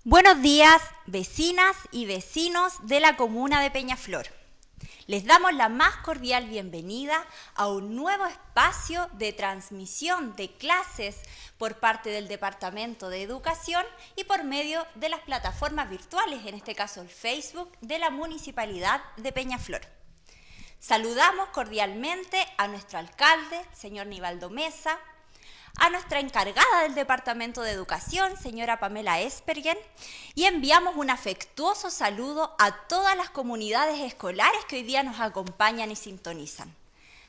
Buenos días, vecinas y vecinos de la comuna de Peñaflor. Les damos la más cordial bienvenida a un nuevo espacio de transmisión de clases por parte del Departamento de Educación y por medio de las plataformas virtuales, en este caso el Facebook, de la Municipalidad de Peñaflor. Saludamos cordialmente a nuestro alcalde, señor Nivaldo Mesa, a nuestra encargada del Departamento de Educación, señora Pamela Espergen, y enviamos un afectuoso saludo a todas las comunidades escolares que hoy día nos acompañan y sintonizan.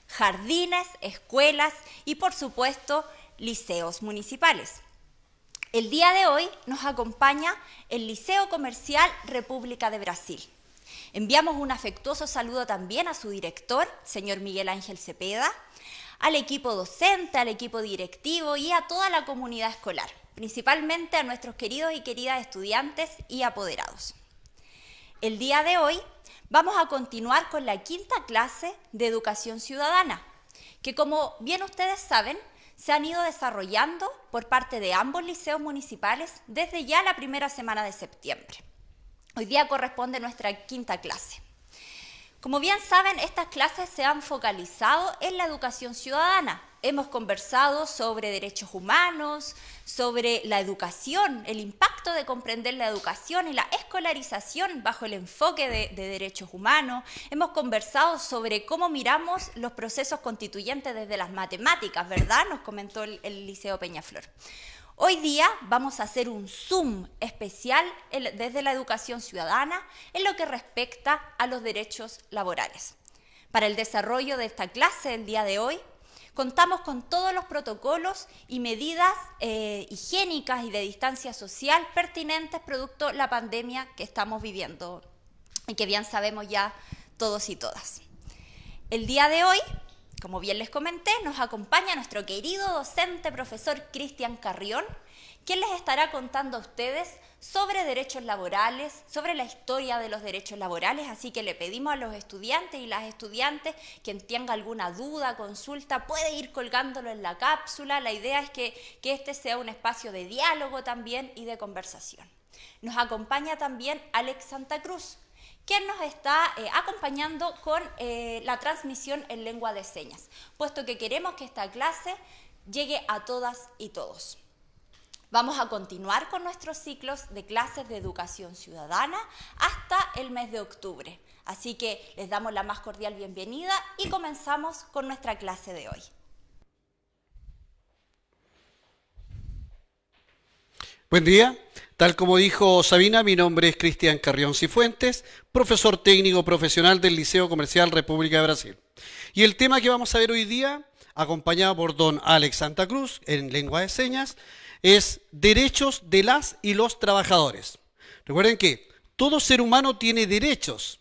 Jardines, escuelas y, por supuesto, liceos municipales. El día de hoy nos acompaña el Liceo Comercial República de Brasil. Enviamos un afectuoso saludo también a su director, señor Miguel Ángel Cepeda, al equipo docente, al equipo directivo y a toda la comunidad escolar, principalmente a nuestros queridos y queridas estudiantes y apoderados. El día de hoy vamos a continuar con la quinta clase de Educación Ciudadana, que como bien ustedes saben, se han ido desarrollando por parte de ambos liceos municipales desde ya la primera semana de septiembre. Hoy día corresponde nuestra quinta clase. Como bien saben, estas clases se han focalizado en la educación ciudadana. Hemos conversado sobre derechos humanos, sobre la educación, el impacto de comprender la educación y la escolarización bajo el enfoque de derechos humanos. Hemos conversado sobre cómo miramos los procesos constituyentes desde las matemáticas, ¿verdad? Nos comentó el Liceo Peñaflor. Hoy día vamos a hacer un zoom especial desde la educación ciudadana en lo que respecta a los derechos laborales. Para el desarrollo de esta clase el día de hoy, contamos con todos los protocolos y medidas higiénicas y de distancia social pertinentes producto de la pandemia que estamos viviendo y que bien sabemos ya todos y todas. El día de hoy, como bien les comenté, nos acompaña nuestro querido docente, profesor Cristian Carrión, quien les estará contando a ustedes sobre derechos laborales, sobre la historia de los derechos laborales, así que le pedimos a los estudiantes y las estudiantes quien tenga alguna duda, consulta, puede ir colgándolo en la cápsula. La idea es que este sea un espacio de diálogo también y de conversación. Nos acompaña también Alex Santa Cruz, quien nos está acompañando con la transmisión en lengua de señas, puesto que queremos que esta clase llegue a todas y todos. Vamos a continuar con nuestros ciclos de clases de educación ciudadana hasta el mes de octubre. Así que les damos la más cordial bienvenida y comenzamos con nuestra clase de hoy. Buen día. Tal como dijo Sabina, mi nombre es Cristian Carrión Cifuentes, profesor técnico profesional del Liceo Comercial República de Brasil. Y el tema que vamos a ver hoy día, acompañado por don Alex Santa Cruz, en lengua de señas, es derechos de las y los trabajadores. Recuerden que todo ser humano tiene derechos,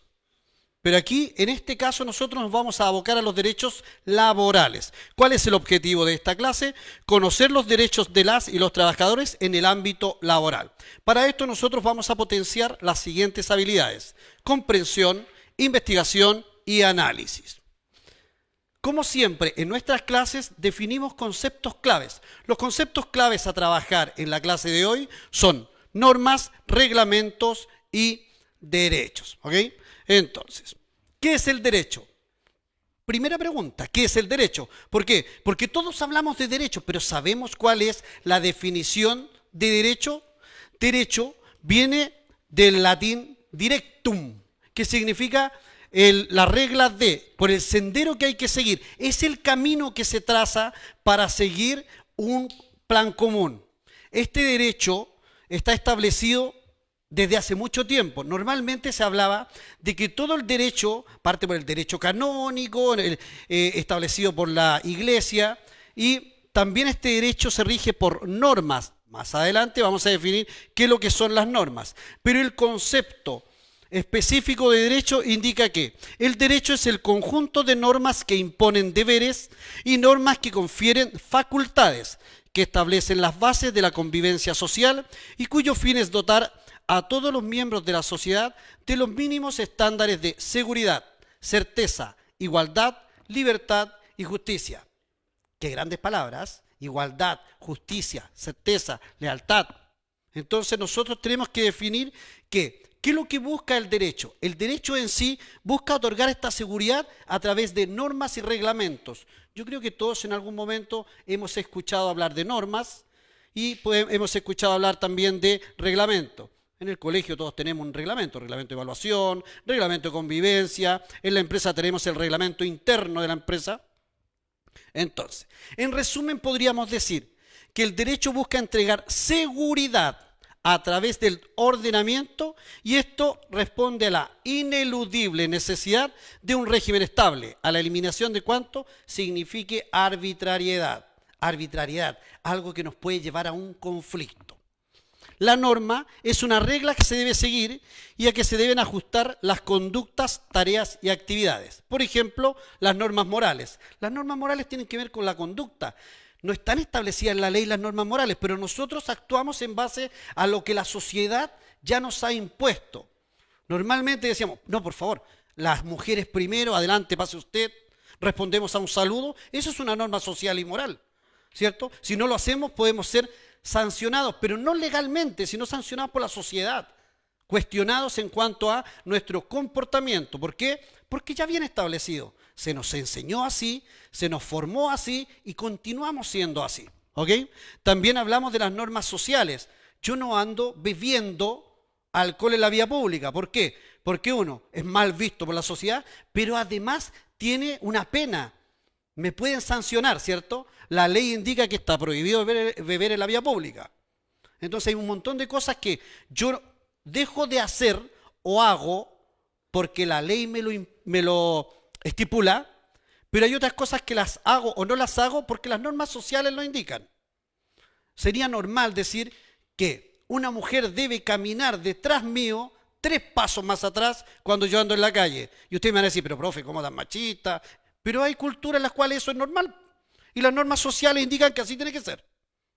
pero aquí, en este caso, nosotros nos vamos a abocar a los derechos laborales. ¿Cuál es el objetivo de esta clase? Conocer los derechos de las y los trabajadores en el ámbito laboral. Para esto nosotros vamos a potenciar las siguientes habilidades: comprensión, investigación y análisis. Como siempre, en nuestras clases definimos conceptos claves. Los conceptos claves a trabajar en la clase de hoy son normas, reglamentos y derechos. ¿Ok? Entonces, ¿qué es el derecho? Primera pregunta, ¿qué es el derecho? ¿Por qué? Porque todos hablamos de derecho, pero ¿sabemos cuál es la definición de derecho? Derecho viene del latín directum, que significa la regla de, por el sendero que hay que seguir. Es el camino que se traza para seguir un plan común. Este derecho está establecido desde hace mucho tiempo. Normalmente se hablaba de que todo el derecho parte por el derecho canónico, establecido por la Iglesia, y también este derecho se rige por normas. Más adelante vamos a definir qué es lo que son las normas. Pero el concepto específico de derecho indica que el derecho es el conjunto de normas que imponen deberes y normas que confieren facultades, que establecen las bases de la convivencia social y cuyo fin es dotar a todos los miembros de la sociedad de los mínimos estándares de seguridad, certeza, igualdad, libertad y justicia. Qué grandes palabras: igualdad, justicia, certeza, lealtad. Entonces nosotros tenemos que definir qué es lo que busca el derecho. El derecho en sí busca otorgar esta seguridad a través de normas y reglamentos. Yo creo que todos en algún momento hemos escuchado hablar de normas y pues, hemos escuchado hablar también de reglamento. En el colegio todos tenemos un reglamento de evaluación, reglamento de convivencia, en la empresa tenemos el reglamento interno de la empresa. Entonces, en resumen podríamos decir que el derecho busca entregar seguridad a través del ordenamiento y esto responde a la ineludible necesidad de un régimen estable, a la eliminación de cuanto signifique arbitrariedad. Arbitrariedad, algo que nos puede llevar a un conflicto. La norma es una regla que se debe seguir y a que se deben ajustar las conductas, tareas y actividades. Por ejemplo, las normas morales. Las normas morales tienen que ver con la conducta. No están establecidas en la ley las normas morales, pero nosotros actuamos en base a lo que la sociedad ya nos ha impuesto. Normalmente decíamos, no, por favor, las mujeres primero, adelante, pase usted, respondemos a un saludo. Eso es una norma social y moral, ¿cierto? Si no lo hacemos podemos ser sancionados, pero no legalmente, sino sancionados por la sociedad, cuestionados en cuanto a nuestro comportamiento. ¿Por qué? Porque ya viene establecido. Se nos enseñó así, se nos formó así y continuamos siendo así. ¿Ok? También hablamos de las normas sociales. Yo no ando bebiendo alcohol en la vía pública. ¿Por qué? Porque uno, es mal visto por la sociedad, pero además tiene una pena. Me pueden sancionar, ¿cierto? La ley indica que está prohibido beber en la vía pública. Entonces hay un montón de cosas que yo dejo de hacer o hago porque la ley me lo estipula, pero hay otras cosas que las hago o no las hago porque las normas sociales lo indican. Sería normal decir que una mujer debe caminar detrás mío 3 pasos más atrás cuando yo ando en la calle. Y ustedes me van a decir, pero profe, ¿cómo tan machista? Pero hay culturas en las cuales eso es normal. Y las normas sociales indican que así tiene que ser,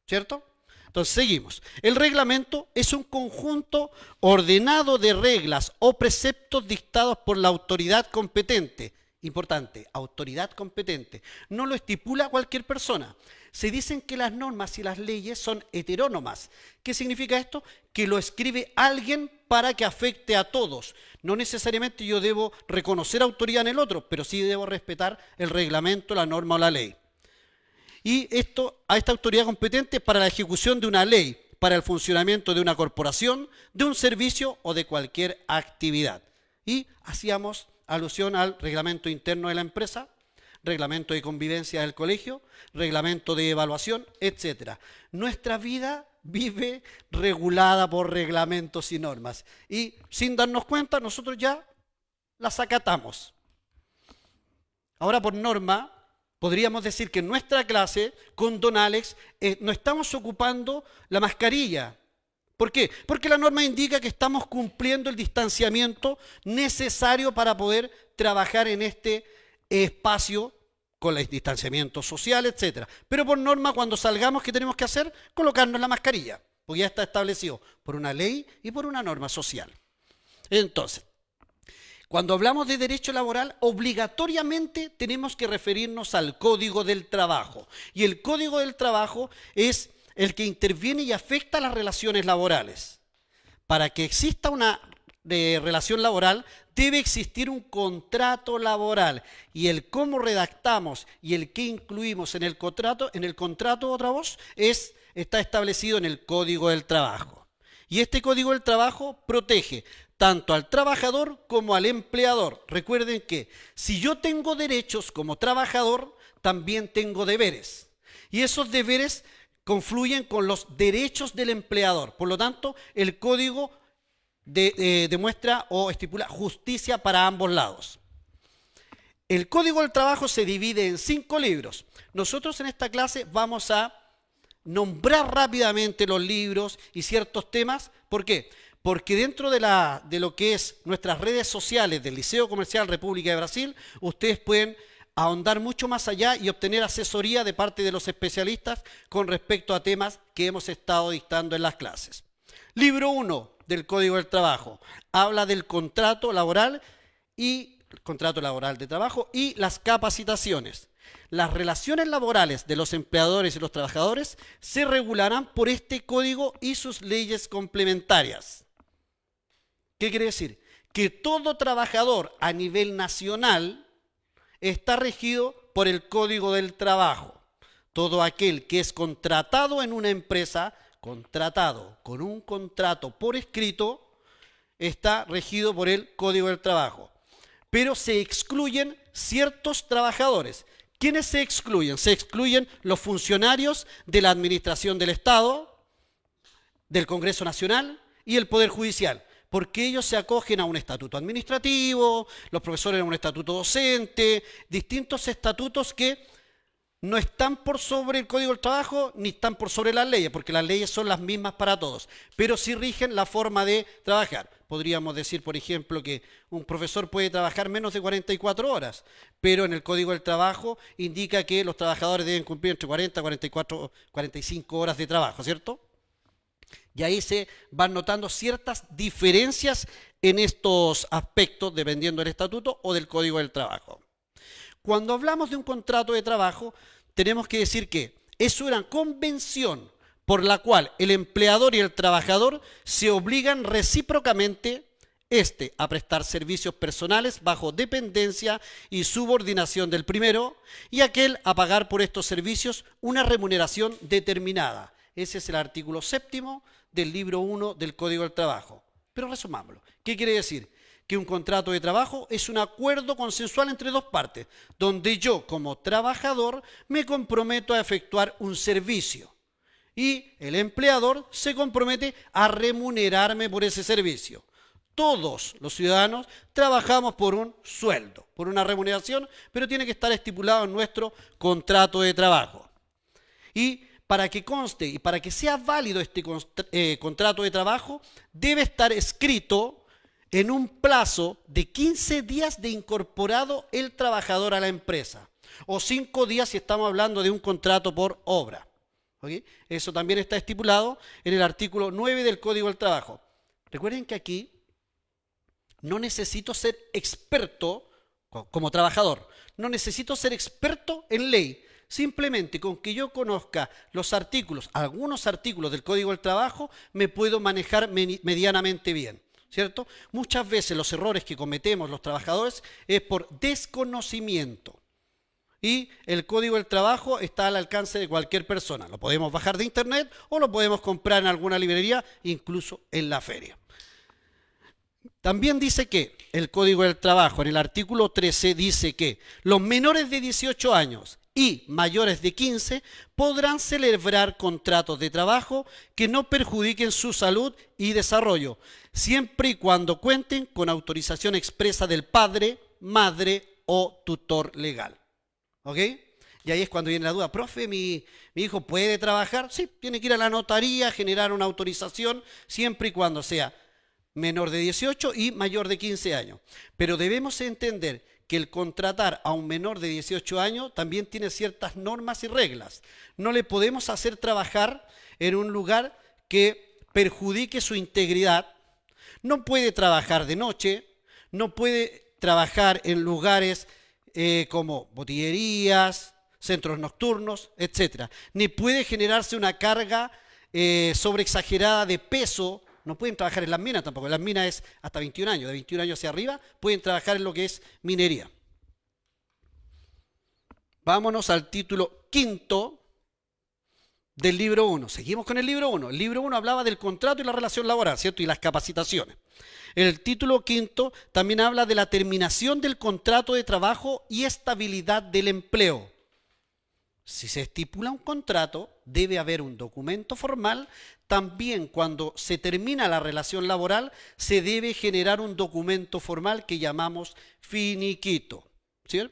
¿cierto? Entonces seguimos. El reglamento es un conjunto ordenado de reglas o preceptos dictados por la autoridad competente. Importante, autoridad competente. No lo estipula cualquier persona. Se dicen que las normas y las leyes son heterónomas. ¿Qué significa esto? Que lo escribe alguien para que afecte a todos. No necesariamente yo debo reconocer autoridad en el otro, pero sí debo respetar el reglamento, la norma o la ley. Y a esta autoridad competente para la ejecución de una ley, para el funcionamiento de una corporación, de un servicio o de cualquier actividad. Y hacíamos alusión al reglamento interno de la empresa, reglamento de convivencia del colegio, reglamento de evaluación, etc. Nuestra vida vive regulada por reglamentos y normas. Y sin darnos cuenta, nosotros ya las acatamos. Ahora, por norma, podríamos decir que en nuestra clase, con don Alex, no estamos ocupando la mascarilla. ¿Por qué? Porque la norma indica que estamos cumpliendo el distanciamiento necesario para poder trabajar en este espacio con el distanciamiento social, etc. Pero por norma, cuando salgamos, ¿qué tenemos que hacer? Colocarnos la mascarilla, porque ya está establecido por una ley y por una norma social. Entonces, cuando hablamos de derecho laboral, obligatoriamente tenemos que referirnos al Código del Trabajo. Y el Código del Trabajo es el que interviene y afecta a las relaciones laborales. Para que exista una relación laboral, debe existir un contrato laboral. Y el cómo redactamos y el qué incluimos en el contrato, otra voz, está establecido en el Código del Trabajo. Y este Código del Trabajo protege tanto al trabajador como al empleador. Recuerden que si yo tengo derechos como trabajador, también tengo deberes. Y esos deberes confluyen con los derechos del empleador. Por lo tanto, el código demuestra o estipula justicia para ambos lados. El Código del Trabajo se divide en 5 libros. Nosotros en esta clase vamos a nombrar rápidamente los libros y ciertos temas. ¿Por qué? Porque dentro de lo que es nuestras redes sociales del Liceo Comercial República de Brasil, ustedes pueden ahondar mucho más allá y obtener asesoría de parte de los especialistas con respecto a temas que hemos estado dictando en las clases. Libro 1 del Código del Trabajo habla del contrato laboral de trabajo y las capacitaciones. las relaciones laborales de los empleadores y los trabajadores se regularán por este código y sus leyes complementarias. ¿Qué quiere decir? Que todo trabajador a nivel nacional está regido por el Código del Trabajo. Todo aquel que es contratado en una empresa, contratado con un contrato por escrito, está regido por el Código del Trabajo. Pero se excluyen ciertos trabajadores. ¿Quiénes se excluyen? Se excluyen los funcionarios de la Administración del Estado, del Congreso Nacional y el Poder Judicial, porque ellos se acogen a un estatuto administrativo, los profesores a un estatuto docente, distintos estatutos que no están por sobre el Código del Trabajo ni están por sobre las leyes, porque las leyes son las mismas para todos, pero sí rigen la forma de trabajar. Podríamos decir, por ejemplo, que un profesor puede trabajar menos de 44 horas, pero en el Código del Trabajo indica que los trabajadores deben cumplir entre 40, 44, 45 horas de trabajo, ¿cierto? Y ahí se van notando ciertas diferencias en estos aspectos, dependiendo del estatuto o del Código del Trabajo. Cuando hablamos de un contrato de trabajo, tenemos que decir que es una convención por la cual el empleador y el trabajador se obligan recíprocamente, a prestar servicios personales bajo dependencia y subordinación del primero, y aquel a pagar por estos servicios una remuneración determinada. Ese es el artículo 7º del libro 1 del Código del Trabajo. Pero resumámoslo. ¿Qué quiere decir? Que un contrato de trabajo es un acuerdo consensual entre dos partes, donde yo como trabajador me comprometo a efectuar un servicio y el empleador se compromete a remunerarme por ese servicio. Todos los ciudadanos trabajamos por un sueldo, por una remuneración, pero tiene que estar estipulado en nuestro contrato de trabajo. Y para que conste y para que sea válido este contrato de trabajo, debe estar escrito en un plazo de 15 días de incorporado el trabajador a la empresa, o 5 días si estamos hablando de un contrato por obra. ¿Okay? Eso también está estipulado en el artículo 9 del Código del Trabajo. Recuerden que aquí no necesito ser experto como trabajador, no necesito ser experto en ley. Simplemente con que yo conozca los artículos, algunos artículos del Código del Trabajo, me puedo manejar medianamente bien, ¿cierto? Muchas veces los errores que cometemos los trabajadores es por desconocimiento. Y el Código del Trabajo está al alcance de cualquier persona. Lo podemos bajar de internet o lo podemos comprar en alguna librería, incluso en la feria. También dice que el Código del Trabajo, en el artículo 13, dice que los menores de 18 años y mayores de 15 podrán celebrar contratos de trabajo que no perjudiquen su salud y desarrollo, siempre y cuando cuenten con autorización expresa del padre, madre o tutor legal. ¿Ok? Y ahí es cuando viene la duda. Profe, ¿mi hijo puede trabajar? Sí, tiene que ir a la notaría, generar una autorización, siempre y cuando sea menor de 18 y mayor de 15 años. Pero debemos entender que el contratar a un menor de 18 años también tiene ciertas normas y reglas. No le podemos hacer trabajar en un lugar que perjudique su integridad. No puede trabajar de noche, no puede trabajar en lugares como botillerías, centros nocturnos, etc. Ni puede generarse una carga sobreexagerada de peso. No pueden trabajar en las minas tampoco. En las minas es hasta 21 años. De 21 años hacia arriba pueden trabajar en lo que es minería. Vámonos al título 5 del libro 1. Seguimos con el libro 1. El libro 1 hablaba del contrato y la relación laboral, ¿cierto? Y las capacitaciones. El título 5 también habla de la terminación del contrato de trabajo y estabilidad del empleo. Si se estipula un contrato, debe haber un documento formal. También cuando se termina la relación laboral, se debe generar un documento formal que llamamos finiquito. ¿Sí?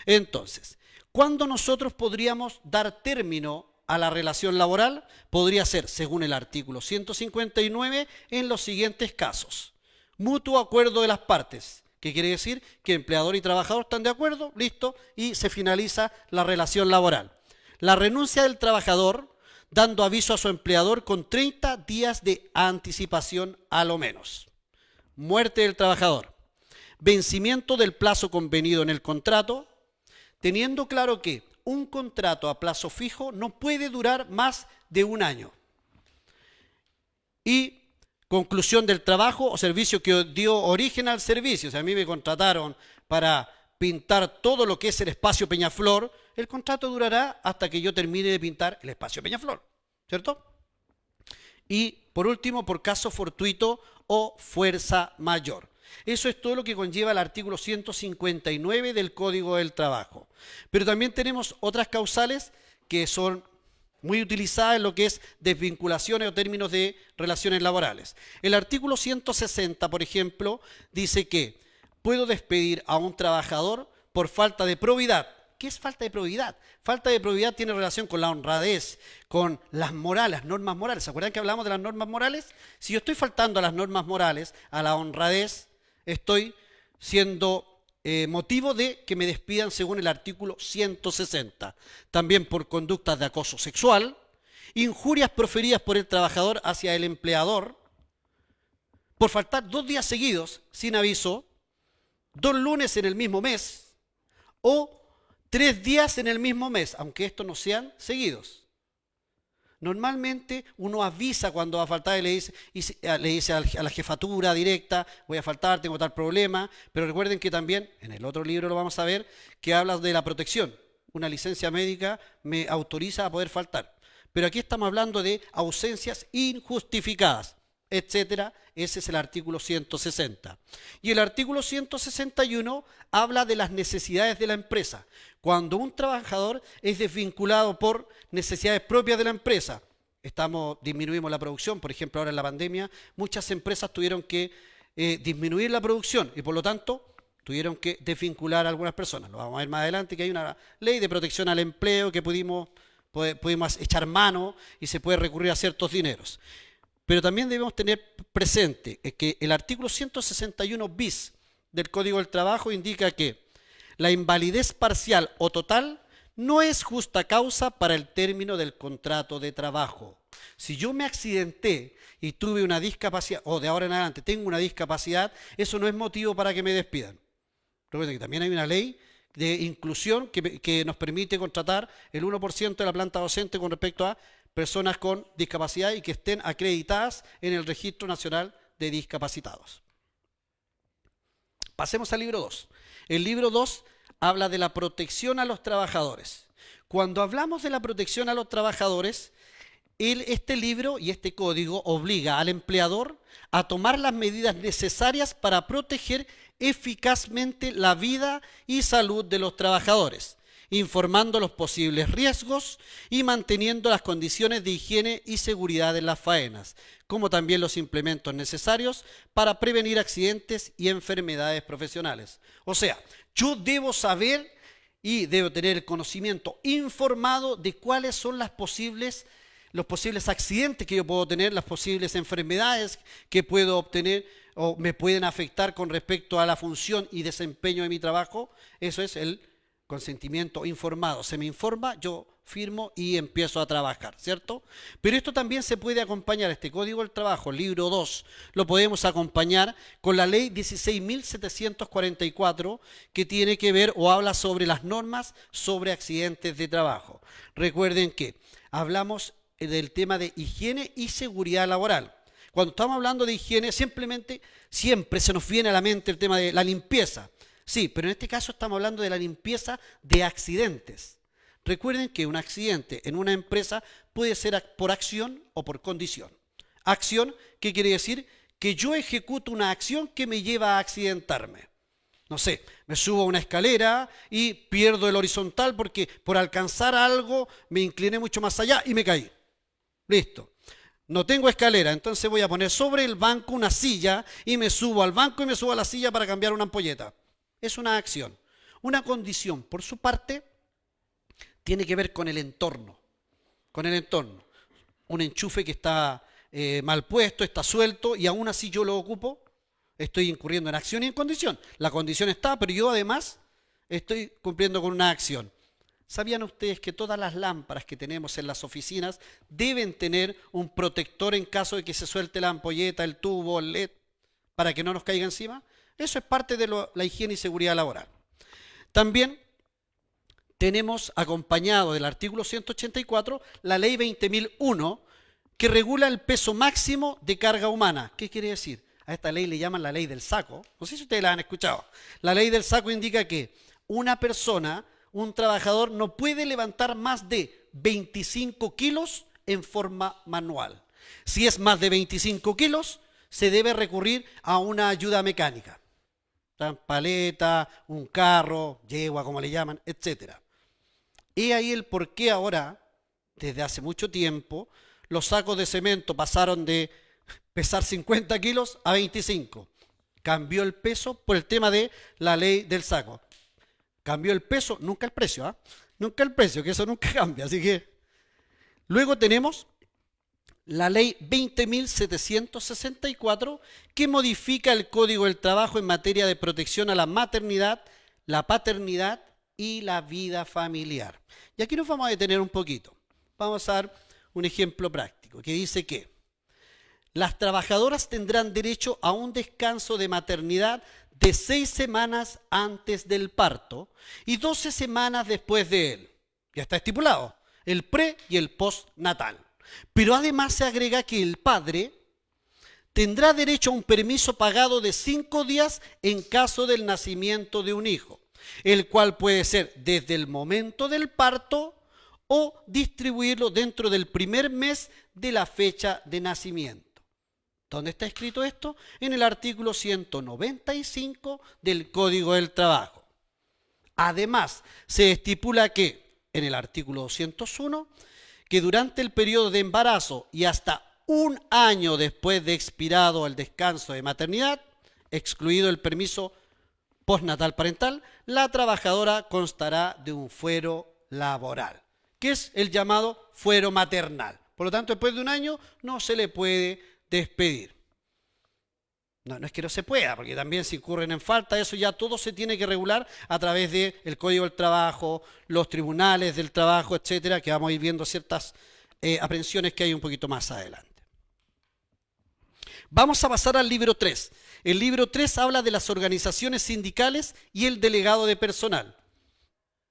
Entonces, ¿cuándo nosotros podríamos dar término a la relación laboral? Podría ser, según el artículo 159, en los siguientes casos. Mutuo acuerdo de las partes. ¿Qué quiere decir? Que empleador y trabajador están de acuerdo, listo, y se finaliza la relación laboral. La renuncia del trabajador, dando aviso a su empleador con 30 días de anticipación a lo menos. Muerte del trabajador. Vencimiento del plazo convenido en el contrato. teniendo claro que un contrato a plazo fijo no puede durar más de un año. Y conclusión del trabajo o servicio que dio origen al servicio. Si a mí me contrataron para pintar todo lo que es el espacio Peñaflor, el contrato durará hasta que yo termine de pintar el espacio Peñaflor, ¿cierto? Y por último, por caso fortuito o fuerza mayor. Eso es todo lo que conlleva el artículo 159 del Código del Trabajo. Pero también tenemos otras causales que son muy utilizadas en lo que es desvinculaciones o términos de relaciones laborales. El artículo 160, por ejemplo, dice que puedo despedir a un trabajador por falta de probidad. ¿Qué es falta de probidad? Falta de probidad tiene relación con la honradez, con las morales, las normas morales. ¿Se acuerdan que hablamos de las normas morales? Si yo estoy faltando a las normas morales, a la honradez, estoy siendo motivo de que me despidan según el artículo 160. También por conductas de acoso sexual, injurias proferidas por el trabajador hacia el empleador, por faltar 2 días seguidos sin aviso, 2 lunes en el mismo mes o 3 días en el mismo mes, aunque estos no sean seguidos. Normalmente uno avisa cuando va a faltar y le dice a la jefatura directa, voy a faltar, tengo tal problema, pero recuerden que también, en el otro libro lo vamos a ver, que habla de la protección. Una licencia médica me autoriza a poder faltar. Pero aquí estamos hablando de ausencias injustificadas, etcétera. Ese es el artículo 160. Y el artículo 161 habla de las necesidades de la empresa. Cuando un trabajador es desvinculado por necesidades propias de la empresa, disminuimos la producción, por ejemplo, ahora en la pandemia, muchas empresas tuvieron que disminuir la producción y por lo tanto tuvieron que desvincular a algunas personas. Lo vamos a ver más adelante, que hay una ley de protección al empleo que pudimos echar mano y se puede recurrir a ciertos dineros. Pero también debemos tener presente que el artículo 161 bis del Código del Trabajo indica que la invalidez parcial o total no es justa causa para el término del contrato de trabajo. Si yo me accidenté y tuve una discapacidad, o de ahora en adelante tengo una discapacidad, eso no es motivo para que me despidan. Recuerden que también hay una ley de inclusión que nos permite contratar el 1% de la planta docente con respecto a personas con discapacidad y que estén acreditadas en el Registro Nacional de Discapacitados. Pasemos al libro 2. El libro 2 habla de la protección a los trabajadores. Cuando hablamos de la protección a los trabajadores, este libro y este código obliga al empleador a tomar las medidas necesarias para proteger eficazmente la vida y salud de los trabajadores, informando los posibles riesgos y manteniendo las condiciones de higiene y seguridad en las faenas, como también los implementos necesarios para prevenir accidentes y enfermedades profesionales. O sea, yo debo saber y debo tener el conocimiento informado de cuáles son los posibles accidentes que yo puedo tener, las posibles enfermedades que puedo obtener o me pueden afectar con respecto a la función y desempeño de mi trabajo. Eso es el consentimiento informado. Se me informa, yo firmo y empiezo a trabajar, ¿cierto? Pero esto también se puede acompañar, este Código del Trabajo, libro 2, lo podemos acompañar con la ley 16.744 que tiene que ver o habla sobre las normas sobre accidentes de trabajo. Recuerden que hablamos del tema de higiene y seguridad laboral. Cuando estamos hablando de higiene, siempre se nos viene a la mente el tema de la limpieza. Sí, pero en este caso estamos hablando de la limpieza de accidentes. Recuerden que un accidente en una empresa puede ser por acción o por condición. Acción, ¿qué quiere decir? Que yo ejecuto una acción que me lleva a accidentarme. No sé, me subo a una escalera y pierdo el horizontal porque por alcanzar algo me incliné mucho más allá y me caí. Listo. No tengo escalera, entonces voy a poner sobre el banco una silla y me subo al banco y me subo a la silla para cambiar una ampolleta. Es una acción. Una condición, por su parte, tiene que ver con el entorno. Con el entorno. Un enchufe que está mal puesto, está suelto y aún así yo lo ocupo, estoy incurriendo en acción y en condición. La condición está, pero yo además estoy cumpliendo con una acción. ¿Sabían ustedes que todas las lámparas que tenemos en las oficinas deben tener un protector en caso de que se suelte la ampolleta, el tubo, el LED, para que no nos caiga encima? Eso es parte de la higiene y seguridad laboral. También tenemos acompañado del artículo 184 la ley 20.001 que regula el peso máximo de carga humana. ¿Qué quiere decir? A esta ley le llaman la ley del saco. No sé si ustedes la han escuchado. La ley del saco indica que una persona, un trabajador, no puede levantar más de 25 kilos en forma manual. Si es más de 25 kilos, se debe recurrir a una ayuda mecánica. Paleta, un carro, yegua, como le llaman, etc. Y ahí el por qué ahora, desde hace mucho tiempo, los sacos de cemento pasaron de pesar 50 kilos a 25. Cambió el peso por el tema de la ley del saco. Cambió el peso, nunca el precio, ¿ah? Nunca el precio, que eso nunca cambia. Así que luego tenemos la ley 20.764 que modifica el Código del Trabajo en materia de protección a la maternidad, la paternidad y la vida familiar. Y aquí nos vamos a detener un poquito. Vamos a dar un ejemplo práctico que dice que las trabajadoras tendrán derecho a un descanso de maternidad de 6 semanas antes del parto y 12 semanas después de él. Ya está estipulado, el pre y el postnatal. Pero además se agrega que el padre tendrá derecho a un permiso pagado de 5 días en caso del nacimiento de un hijo, el cual puede ser desde el momento del parto o distribuirlo dentro del primer mes de la fecha de nacimiento. ¿Dónde está escrito esto? En el artículo 195 del Código del Trabajo. Además, se estipula que, en el artículo 201, que durante el periodo de embarazo y hasta un año después de expirado el descanso de maternidad, excluido el permiso postnatal parental, la trabajadora constará de un fuero laboral, que es el llamado fuero maternal. Por lo tanto, después de un año no se le puede despedir. No es que no se pueda, porque también si incurren en falta, eso ya todo se tiene que regular a través del Código del Trabajo, los tribunales del trabajo, etcétera, que vamos a ir viendo ciertas aprehensiones que hay un poquito más adelante. Vamos a pasar al libro 3. El libro 3 habla de las organizaciones sindicales y el delegado de personal.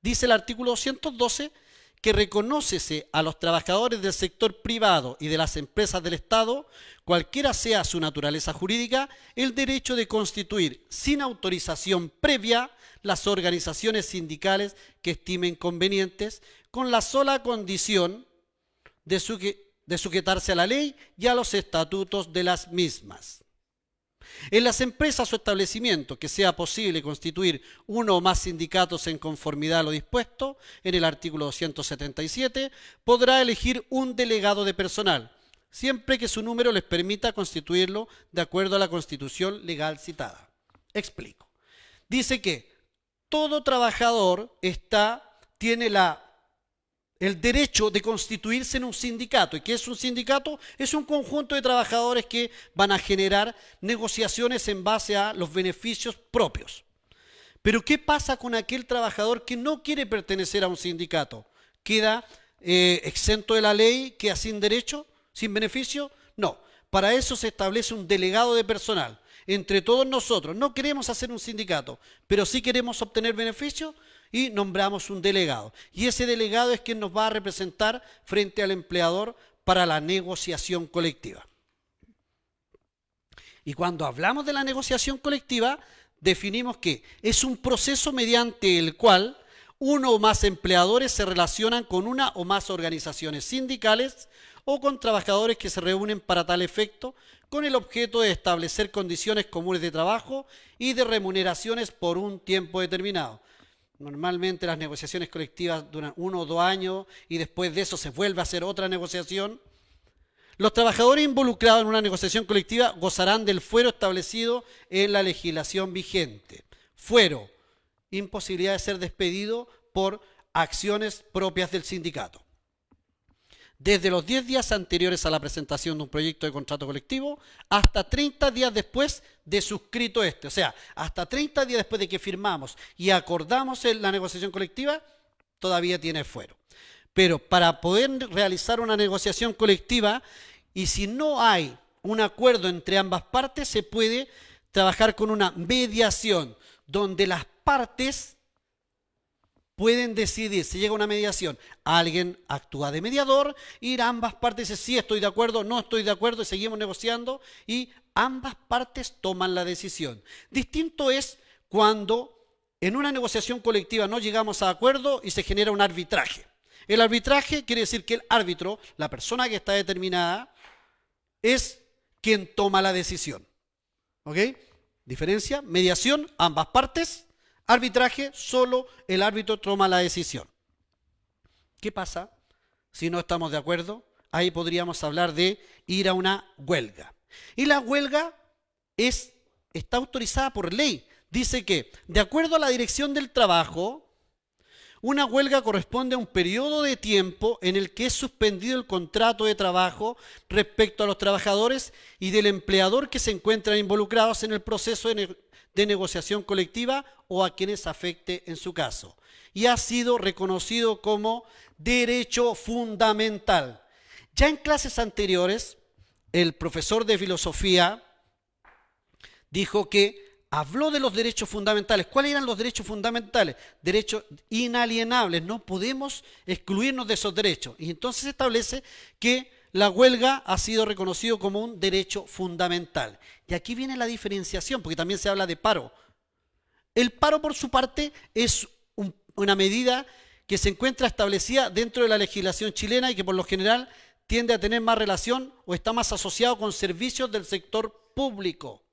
Dice el artículo 212 que reconócese a los trabajadores del sector privado y de las empresas del Estado, cualquiera sea su naturaleza jurídica, el derecho de constituir sin autorización previa las organizaciones sindicales que estimen convenientes, con la sola condición de sujetarse a la ley y a los estatutos de las mismas. En las empresas o establecimientos que sea posible constituir uno o más sindicatos en conformidad a lo dispuesto en el artículo 277, podrá elegir un delegado de personal, siempre que su número les permita constituirlo de acuerdo a la constitución legal citada. Explico. Dice que todo trabajador tiene el derecho de constituirse en un sindicato. ¿Y qué es un sindicato? Es un conjunto de trabajadores que van a generar negociaciones en base a los beneficios propios. Pero ¿qué pasa con aquel trabajador que no quiere pertenecer a un sindicato? ¿Queda exento de la ley? ¿Queda sin derecho? ¿Sin beneficio? No. Para eso se establece un delegado de personal. Entre todos nosotros no queremos hacer un sindicato, pero sí queremos obtener beneficios, y nombramos un delegado. Y ese delegado es quien nos va a representar frente al empleador para la negociación colectiva. Y cuando hablamos de la negociación colectiva, definimos que es un proceso mediante el cual uno o más empleadores se relacionan con una o más organizaciones sindicales o con trabajadores que se reúnen para tal efecto, con el objeto de establecer condiciones comunes de trabajo y de remuneraciones por un tiempo determinado. Normalmente las negociaciones colectivas duran 1 o 2 años y después de eso se vuelve a hacer otra negociación. Los trabajadores involucrados en una negociación colectiva gozarán del fuero establecido en la legislación vigente. Fuero, imposibilidad de ser despedido por acciones propias del sindicato. Desde los 10 días anteriores a la presentación de un proyecto de contrato colectivo hasta 30 días después de suscrito este. O sea, hasta 30 días después de que firmamos y acordamos la negociación colectiva, todavía tiene fuero. Pero para poder realizar una negociación colectiva, y si no hay un acuerdo entre ambas partes, se puede trabajar con una mediación, donde las partes pueden decidir, si llega una mediación, alguien actúa de mediador y ambas partes dicen sí estoy de acuerdo, no estoy de acuerdo y seguimos negociando y ambas partes toman la decisión. Distinto es cuando en una negociación colectiva no llegamos a acuerdo y se genera un arbitraje. El arbitraje quiere decir que el árbitro, la persona que está determinada, es quien toma la decisión. ¿Ok? Diferencia, mediación, ambas partes. Arbitraje, solo el árbitro toma la decisión. ¿Qué pasa si no estamos de acuerdo? Ahí podríamos hablar de ir a una huelga. Y la huelga está autorizada por ley. Dice que, de acuerdo a la Dirección del Trabajo, una huelga corresponde a un periodo de tiempo en el que es suspendido el contrato de trabajo respecto a los trabajadores y del empleador que se encuentran involucrados en el proceso de negociación colectiva o a quienes afecte en su caso. Y ha sido reconocido como derecho fundamental. Ya en clases anteriores, el profesor de filosofía dijo que habló de los derechos fundamentales. ¿Cuáles eran los derechos fundamentales? Derechos inalienables. No podemos excluirnos de esos derechos. Y entonces se establece que la huelga ha sido reconocido como un derecho fundamental. Y aquí viene la diferenciación, porque también se habla de paro. El paro, por su parte, es una medida que se encuentra establecida dentro de la legislación chilena y que por lo general tiende a tener más relación o está más asociado con servicios del sector público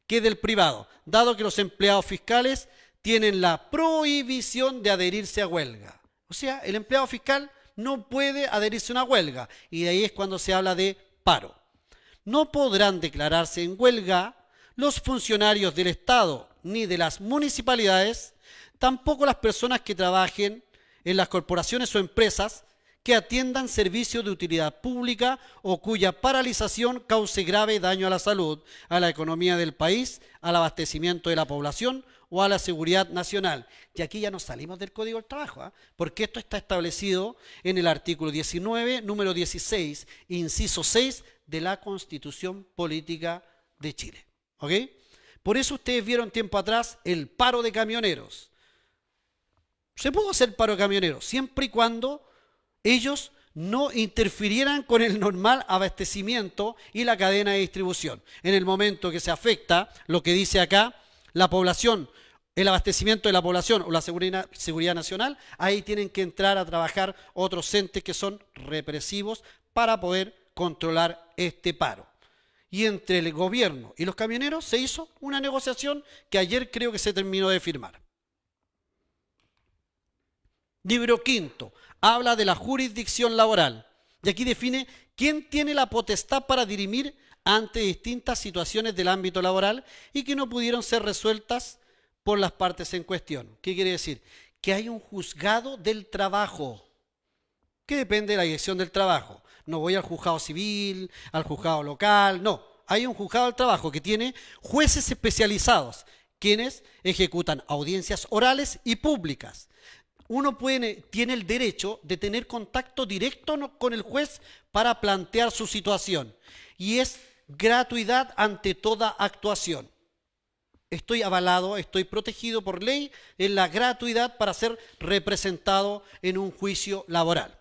que del privado, dado que los empleados fiscales tienen la prohibición de adherirse a huelga. O sea, el empleado fiscal no puede adherirse a una huelga y de ahí es cuando se habla de paro. No podrán declararse en huelga los funcionarios del Estado ni de las municipalidades, tampoco las personas que trabajen en las corporaciones o empresas que atiendan servicios de utilidad pública o cuya paralización cause grave daño a la salud, a la economía del país, al abastecimiento de la población o a la seguridad nacional. Y aquí ya nos salimos del Código del Trabajo, ¿eh? Porque esto está establecido en el artículo 19, número 16, inciso 6 de la Constitución Política de Chile. ¿Ok? Por eso ustedes vieron tiempo atrás el paro de camioneros. Se pudo hacer paro de camioneros siempre y cuando ellos no interfirieran con el normal abastecimiento y la cadena de distribución. En el momento que se afecta, lo que dice acá, la población, el abastecimiento de la población o la seguridad nacional, ahí tienen que entrar a trabajar otros entes que son represivos para poder controlar este paro. Y entre el gobierno y los camioneros se hizo una negociación que ayer creo que se terminó de firmar. Libro quinto, habla de la jurisdicción laboral y aquí define quién tiene la potestad para dirimir ante distintas situaciones del ámbito laboral y que no pudieron ser resueltas por las partes en cuestión. ¿Qué quiere decir? Que hay un juzgado del trabajo que depende de la dirección del trabajo. No voy al juzgado civil, al juzgado local, no. Hay un juzgado del trabajo que tiene jueces especializados, quienes ejecutan audiencias orales y públicas. Uno tiene el derecho de tener contacto directo con el juez para plantear su situación. Y es gratuidad ante toda actuación. Estoy avalado, estoy protegido por ley en la gratuidad para ser representado en un juicio laboral.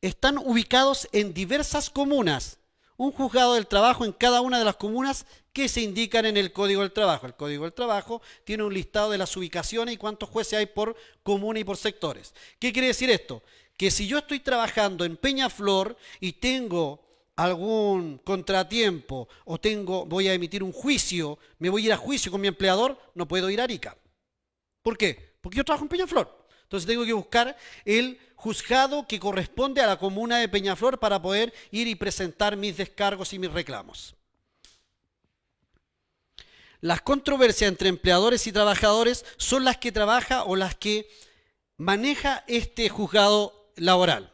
Están ubicados en diversas comunas. Un juzgado del trabajo en cada una de las comunas que se indican en el Código del Trabajo. El Código del Trabajo tiene un listado de las ubicaciones y cuántos jueces hay por comuna y por sectores. ¿Qué quiere decir esto? Que si yo estoy trabajando en Peñaflor y tengo algún contratiempo o voy a emitir un juicio, me voy a ir a juicio con mi empleador, no puedo ir a Arica. ¿Por qué? Porque yo trabajo en Peñaflor. Entonces tengo que buscar el juzgado que corresponde a la comuna de Peñaflor para poder ir y presentar mis descargos y mis reclamos. Las controversias entre empleadores y trabajadores son las que trabaja o las que maneja este juzgado laboral.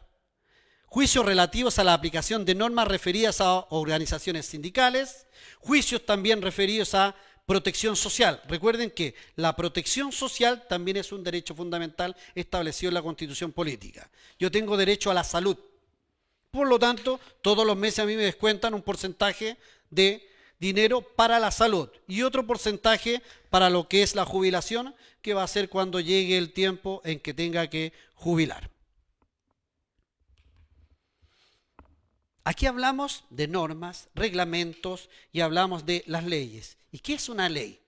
Juicios relativos a la aplicación de normas referidas a organizaciones sindicales, juicios también referidos a protección social. Recuerden que la protección social también es un derecho fundamental establecido en la Constitución Política. Yo tengo derecho a la salud. Por lo tanto, todos los meses a mí me descuentan un porcentaje de dinero para la salud y otro porcentaje para lo que es la jubilación, que va a ser cuando llegue el tiempo en que tenga que jubilar. Aquí hablamos de normas, reglamentos y hablamos de las leyes. ¿Y qué es una ley?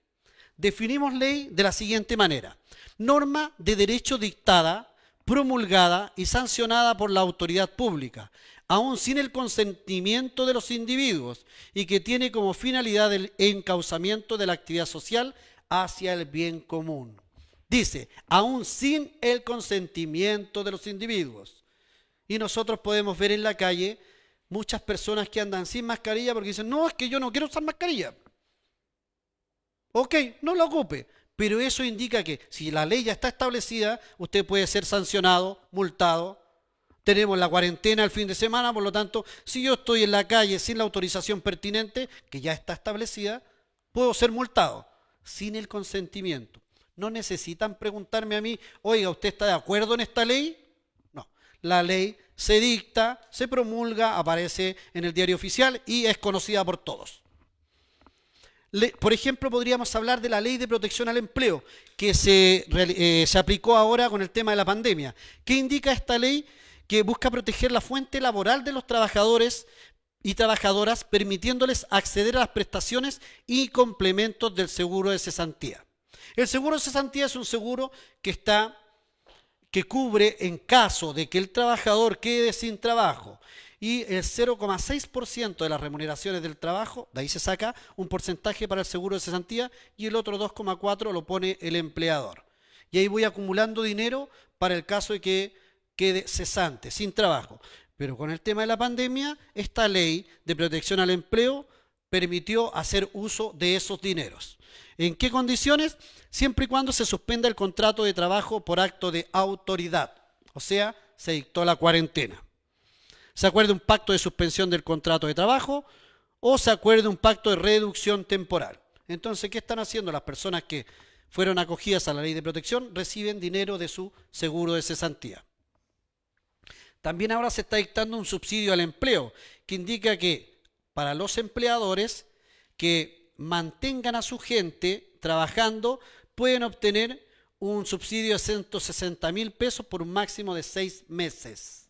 Definimos ley de la siguiente manera: norma de derecho dictada, promulgada y sancionada por la autoridad pública, aun sin el consentimiento de los individuos, y que tiene como finalidad el encauzamiento de la actividad social hacia el bien común. Dice, aun sin el consentimiento de los individuos. Y nosotros podemos ver en la calle muchas personas que andan sin mascarilla porque dicen, no, es que yo no quiero usar mascarilla. Ok, no la ocupe, pero eso indica que si la ley ya está establecida, usted puede ser sancionado, multado. Tenemos la cuarentena el fin de semana, por lo tanto, si yo estoy en la calle sin la autorización pertinente, que ya está establecida, puedo ser multado, sin el consentimiento. No necesitan preguntarme a mí, oiga, ¿usted está de acuerdo en esta ley? No, la ley se dicta, se promulga, aparece en el diario oficial y es conocida por todos. Por ejemplo, podríamos hablar de la Ley de Protección al Empleo, que se aplicó ahora con el tema de la pandemia. ¿Qué indica esta ley? Que busca proteger la fuente laboral de los trabajadores y trabajadoras, permitiéndoles acceder a las prestaciones y complementos del seguro de cesantía. El seguro de cesantía es un seguro que cubre en caso de que el trabajador quede sin trabajo y el 0,6% de las remuneraciones del trabajo, de ahí se saca un porcentaje para el seguro de cesantía y el otro 2,4% lo pone el empleador. Y ahí voy acumulando dinero para el caso de que quede cesante, sin trabajo. Pero con el tema de la pandemia, esta ley de protección al empleo permitió hacer uso de esos dineros. ¿En qué condiciones? Siempre y cuando se suspenda el contrato de trabajo por acto de autoridad, o sea, se dictó la cuarentena. Se acuerde un pacto de suspensión del contrato de trabajo o se acuerde un pacto de reducción temporal. Entonces, ¿qué están haciendo las personas que fueron acogidas a la ley de protección? Reciben dinero de su seguro de cesantía. También ahora se está dictando un subsidio al empleo, que indica que para los empleadores que mantengan a su gente trabajando, pueden obtener un subsidio de 160.000 pesos por un máximo de 6 meses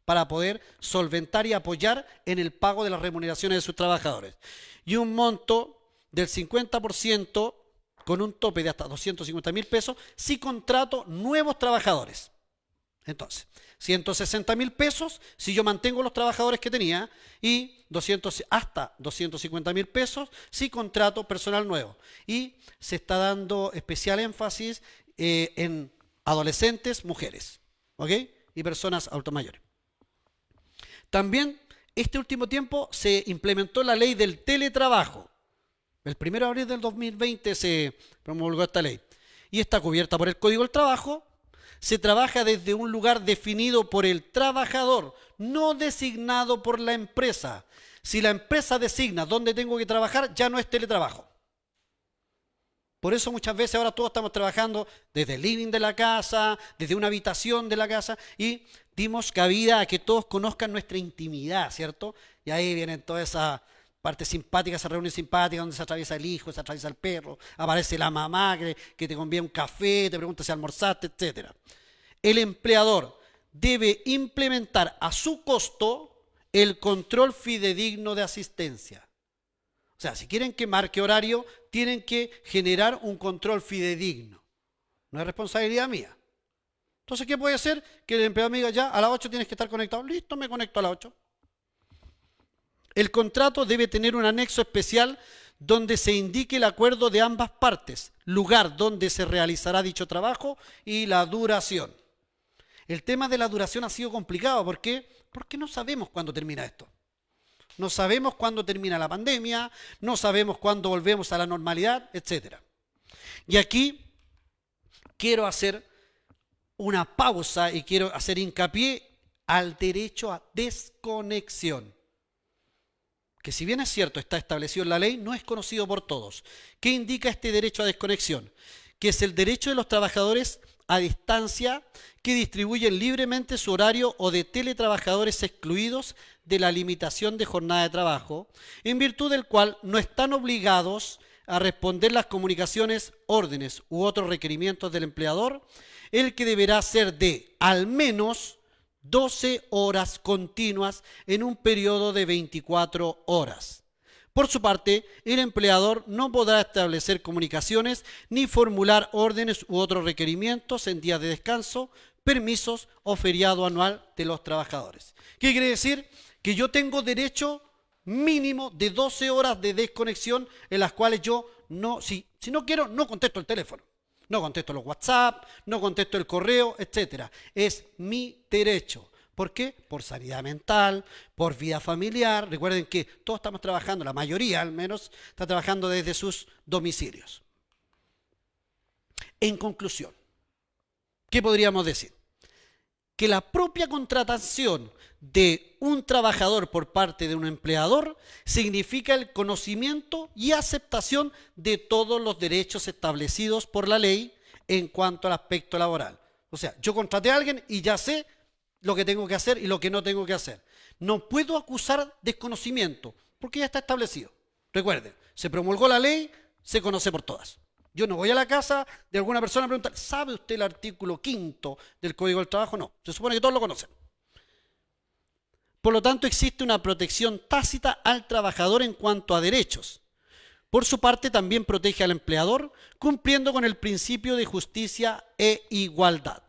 para poder solventar y apoyar en el pago de las remuneraciones de sus trabajadores. Y un monto del 50% con un tope de hasta 250.000 pesos si contrato nuevos trabajadores. Entonces, 160.000 pesos si yo mantengo los trabajadores que tenía y hasta 250.000 pesos si contrato personal nuevo. Y se está dando especial énfasis en adolescentes, mujeres, ¿ok? Y personas adultas mayores. También, este último tiempo se implementó la ley del teletrabajo. El 1 de abril del 2020 se promulgó esta ley. Y está cubierta por el Código del Trabajo. Se trabaja desde un lugar definido por el trabajador, no designado por la empresa. Si la empresa designa dónde tengo que trabajar, ya no es teletrabajo. Por eso muchas veces ahora todos estamos trabajando desde el living de la casa, desde una habitación de la casa y dimos cabida a que todos conozcan nuestra intimidad, ¿cierto? Y ahí vienen todas esas partes simpáticas, esas reuniones simpáticas donde se atraviesa el hijo, se atraviesa el perro, aparece la mamá que te convía un café, te pregunta si almorzaste, etc. El empleador debe implementar a su costo el control fidedigno de asistencia. O sea, si quieren que marque horario, tienen que generar un control fidedigno. No es responsabilidad mía. Entonces, ¿qué puede ser? Que el empleador me diga, ya, a las 8 tienes que estar conectado. Listo, me conecto a las 8. El contrato debe tener un anexo especial donde se indique el acuerdo de ambas partes, lugar donde se realizará dicho trabajo y la duración. El tema de la duración ha sido complicado. ¿Por qué? Porque no sabemos cuándo termina esto. No sabemos cuándo termina la pandemia, no sabemos cuándo volvemos a la normalidad, etc. Y aquí quiero hacer una pausa y quiero hacer hincapié al derecho a desconexión, que si bien es cierto está establecido en la ley, no es conocido por todos. ¿Qué indica este derecho a desconexión? Que es el derecho de los trabajadores a distancia que distribuyen libremente su horario o de teletrabajadores excluidos de la limitación de jornada de trabajo, en virtud del cual no están obligados a responder las comunicaciones, órdenes u otros requerimientos del empleador, el que deberá ser de al menos 12 horas continuas en un periodo de 24 horas. Por su parte, el empleador no podrá establecer comunicaciones ni formular órdenes u otros requerimientos en días de descanso, permisos o feriado anual de los trabajadores. ¿Qué quiere decir? Que yo tengo derecho mínimo de 12 horas de desconexión en las cuales yo si no quiero, no contesto el teléfono, no contesto los WhatsApp, no contesto el correo, etc. Es mi derecho. ¿Por qué? Por sanidad mental, por vida familiar. Recuerden que todos estamos trabajando, la mayoría al menos, está trabajando desde sus domicilios. En conclusión, ¿qué podríamos decir? Que la propia contratación de un trabajador por parte de un empleador significa el conocimiento y aceptación de todos los derechos establecidos por la ley en cuanto al aspecto laboral. O sea, yo contraté a alguien y ya sé lo que tengo que hacer y lo que no tengo que hacer. No puedo acusar desconocimiento, porque ya está establecido. Recuerden, se promulgó la ley, se conoce por todas. Yo no voy a la casa de alguna persona a preguntar, ¿sabe usted el artículo 5 del Código del Trabajo? No, se supone que todos lo conocen. Por lo tanto, existe una protección tácita al trabajador en cuanto a derechos. Por su parte, también protege al empleador, cumpliendo con el principio de justicia e igualdad.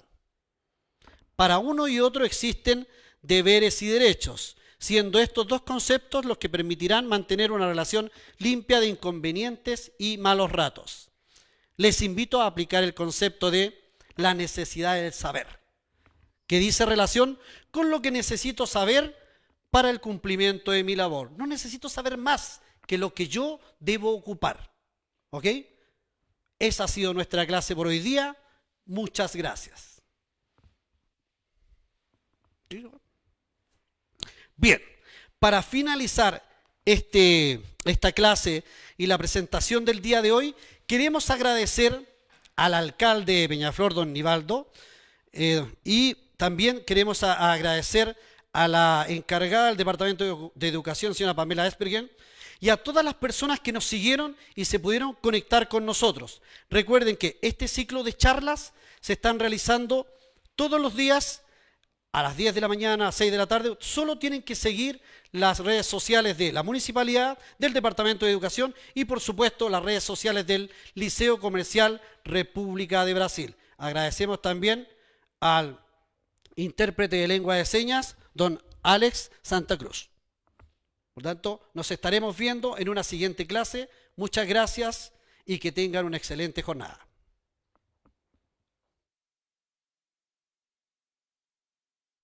Para uno y otro existen deberes y derechos, siendo estos dos conceptos los que permitirán mantener una relación limpia de inconvenientes y malos ratos. Les invito a aplicar el concepto de la necesidad del saber, que dice relación con lo que necesito saber para el cumplimiento de mi labor. No necesito saber más que lo que yo debo ocupar. ¿Ok? Esa ha sido nuestra clase por hoy día. Muchas gracias. Bien, para finalizar esta clase y la presentación del día de hoy, queremos agradecer al alcalde de Peñaflor, don Nivaldo, y también queremos agradecer a la encargada del Departamento de Educación, señora Pamela Espergen, y a todas las personas que nos siguieron y se pudieron conectar con nosotros. Recuerden que este ciclo de charlas se están realizando todos los días a las 10 de la mañana, a 6 de la tarde. Solo tienen que seguir las redes sociales de la Municipalidad, del Departamento de Educación y, por supuesto, las redes sociales del Liceo Comercial República de Brasil. Agradecemos también al intérprete de lengua de señas, don Alex Santa Cruz. Por tanto, nos estaremos viendo en una siguiente clase. Muchas gracias y que tengan una excelente jornada.